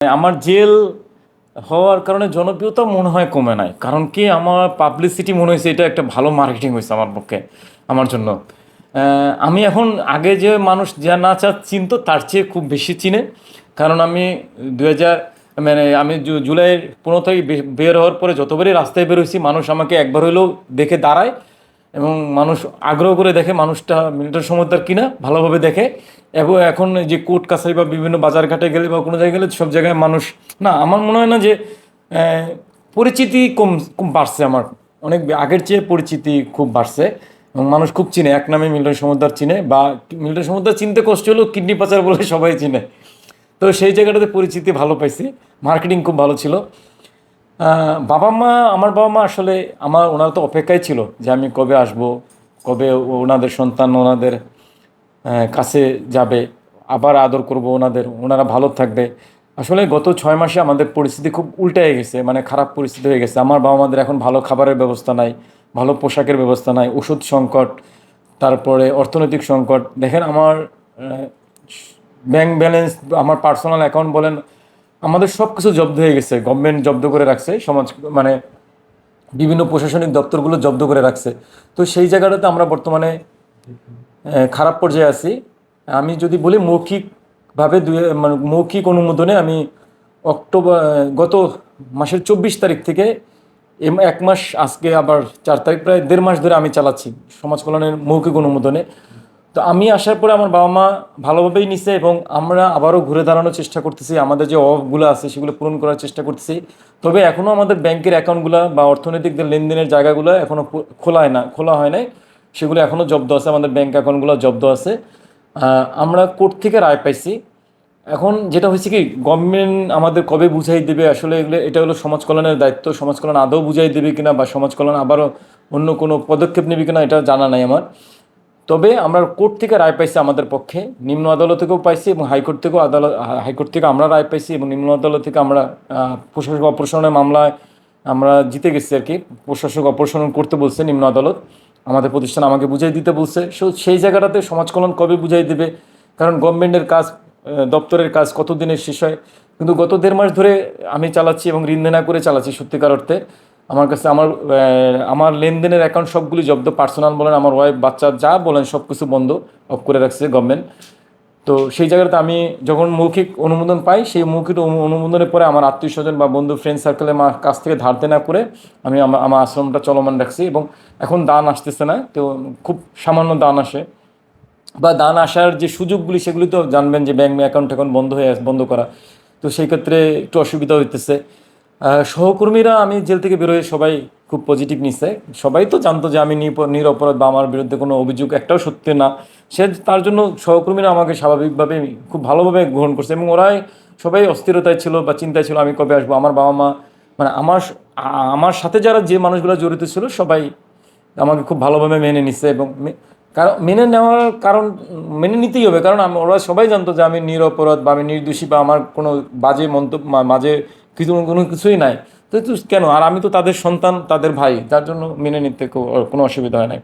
আমার জেল হওয়ার কারণে জনপ্রিয়তা মনে হয় কমে নাই, কারণ কি আমার পাবলিসিটি মনে হয়েছে এটা একটা ভালো মার্কেটিং হয়েছে আমার পক্ষে, আমার জন্য। আমি এখন আগে যে মানুষ যা না চা চিনতো তার চেয়ে খুব বেশি চিনে, কারণ আমি 2000 মানে আমি জুলাইয়ের 15 তারিখ বের হওয়ার পরে যতবারই রাস্তায় বের হয়েছি মানুষ আমাকে একবার হলেও দেখে দাঁড়ায়, এবং মানুষ আগ্রহ করে দেখে মানুষটা মিলিটারি সমর্থক কিনা, ভালোভাবে দেখে। এবং এখন যে কোর্ট কাছারি বা বিভিন্ন বাজারঘাটে গেলে বা কোনো জায়গায় গেলে সব জায়গায় মানুষ, না আমার মনে হয় না যে পরিচিতি কম কম বাড়ছে আমার, অনেক আগের চেয়ে পরিচিতি খুব বাড়ছে এবং মানুষ খুব চিনে, এক নামে মিলিটারি সমর্থক চিনে, বা মিলিটারি সমর্থক চিনতে কষ্ট হলেও কিডনি পাচার বলে সবাই চিনে। তো সেই জায়গাটাতে পরিচিতি ভালো পাইছি, মার্কেটিং খুব ভালো ছিল। আমার বাবা মা আসলে ওনারা তো অপেক্ষায় ছিল যে আমি কবে আসব, কবে ওনাদের সন্তান ওনাদের কাছে যাবে, আবার আদর করব ওনারা ভালো থাকবে। আসলে গত 6 মাসে আমাদের পরিস্থিতি খুব উল্টে গেছে, মানে খারাপ পরিস্থিতি হয়ে গেছে। আমার বাবা মাদের এখন ভালো খাবারের ব্যবস্থা নাই, ভালো পোশাকের ব্যবস্থা নাই, ওষুধ সংকট, তারপরে অর্থনৈতিক সংকট। দেখেন আমার ব্যাংক ব্যালেন্স, আমার পার্সোনাল অ্যাকাউন্ট বলেন, আমাদের সব কিছু জব্দ হয়ে গেছে, গভর্নমেন্ট জব্দ করে রাখছে, মানে বিভিন্ন প্রশাসনিক দপ্তরগুলো জব্দ করে রাখছে। তো সেই জায়গাটাতে আমরা বর্তমানে খারাপ পর্যায়ে আছি। আমি যদি বলি মৌখিকভাবে মানে মৌখিক অনুমোদনে আমি গত মাসের 24 তারিখ থেকে 1 মাস, আজকে আবার 4 তারিখ, প্রায় 1.5 মাস ধরে আমি চালাচ্ছি সমাজ কল্যাণের মৌখিক অনুমোদনে। তো আমি আসার পরে আমার বাবা মা ভালোভাবেই নিছে, এবং আমরা আবারও ঘুরে দাঁড়ানোর চেষ্টা করতেছি, আমাদের যে অভাবগুলো আছে সেগুলো পূরণ করার চেষ্টা করতেছি। তবে এখনও আমাদের ব্যাংকের অ্যাকাউন্টগুলো বা অর্থনৈতিক যে লেনদেনের জায়গাগুলো এখনও খোলা হয় নাই, সেগুলো এখনও জব্দ আছে, আমাদের ব্যাংক অ্যাকাউন্টগুলো জব্দ আছে। আমরা কোর্ট থেকে রায় পাইছি। এখন যেটা হয়েছে কি, গভর্নমেন্ট আমাদের কবে বুঝাই দেবে, আসলে এটা হলো সমাজ কল্যাণের দায়িত্ব। সমাজ কল্যাণ আদৌ বুঝাই দেবে কিনা, বা সমাজ কল্যাণ আবারও অন্য কোনো পদক্ষেপ নেবে কিনা, এটা জানা নাই আমার। তবে আমরা কোর্ট থেকে রায় পাইছি আমাদের পক্ষে, নিম্ন আদালত থেকেও পাইছি, এবং হাইকোর্ট থেকে আমরা রায় পাইছি, এবং নিম্ন আদালত থেকে আমরা প্রশাসক অপসারণের মামলায় আমরা জিতে গেছি আর কি। প্রশাসক অপসারণ করতে বলছে নিম্ন আদালত, আমাদের প্রতিষ্ঠান আমাকে বুঝাই দিতে বলছে। সেই জায়গাটাতে সমাজ কল্যাণ কবে বুঝাই দেবে, কারণ গভর্নমেন্টের কাজ, দপ্তরের কাজ কতদিনে শেষ হয়। কিন্তু গত 1.5 মাস ধরে আমি চালাচ্ছি এবং ঋণ দেনা করে চালাচ্ছি সত্যিকার অর্থে। আমার কাছে আমার লেনদেনের অ্যাকাউন্ট সবগুলি জব্দ, পার্সোনাল বলেন, আমার ওয়াইফ বাচ্চা যা বলেন সব কিছু বন্ধ অফ করে রাখছে গভর্নমেন্ট। তো সেই জায়গাতে আমি যখন মৌখিক অনুমোদন পাই, সেই মৌখিক অনুমোদনের পরে আমার আত্মীয় স্বজন বা বন্ধু ফ্রেন্ড সার্কেলের কাছ থেকে ধার দেনা করে আমি আমার আশ্রমটা চলমান রাখছি। এবং এখন দান আসতেছে না, তো খুব সামান্য দান আসে, বা দান আসার যে সুযোগগুলি সেগুলি তো জানবেন যে ব্যাংক অ্যাকাউন্ট এখন বন্ধ করা। তো সেই ক্ষেত্রে একটু অসুবিধা হইতেছে। সহকর্মীরা আমি জেল থেকে বেরোয় সবাই খুব পজিটিভ নিছে। সবাই তো জানতো যে আমি নিরপরাধ, বা আমার বিরুদ্ধে কোনো অভিযোগ একটাও সত্য না। তার জন্য সহকর্মীরা আমাকে স্বাভাবিকভাবে খুব ভালোভাবে গ্রহণ করছে, এবং ওরাই সবাই অস্থিরতায় ছিল বা চিন্তায় ছিল আমি কবে আসবো। আমার বাবা মা, মানে আমার সাথে যারা যে মানুষগুলো জড়িত ছিল সবাই আমাকে খুব ভালোভাবে মেনে নিচ্ছে। এবং কারণ মেনে নেওয়ার কারণ, মেনে নিতেই হবে, কারণ ওরা সবাই জানতো যে আমি নিরপরাধ বা আমি নির্দোষী, বা আমার কোনো বাজে মন্তব্য, মাঝে কোনো কিছুই নাই। তো কেন, আর আমি তো তাদের সন্তান, তাদের ভাই, যার জন্য মেনে নিতে কোনো অসুবিধা হয় নাই।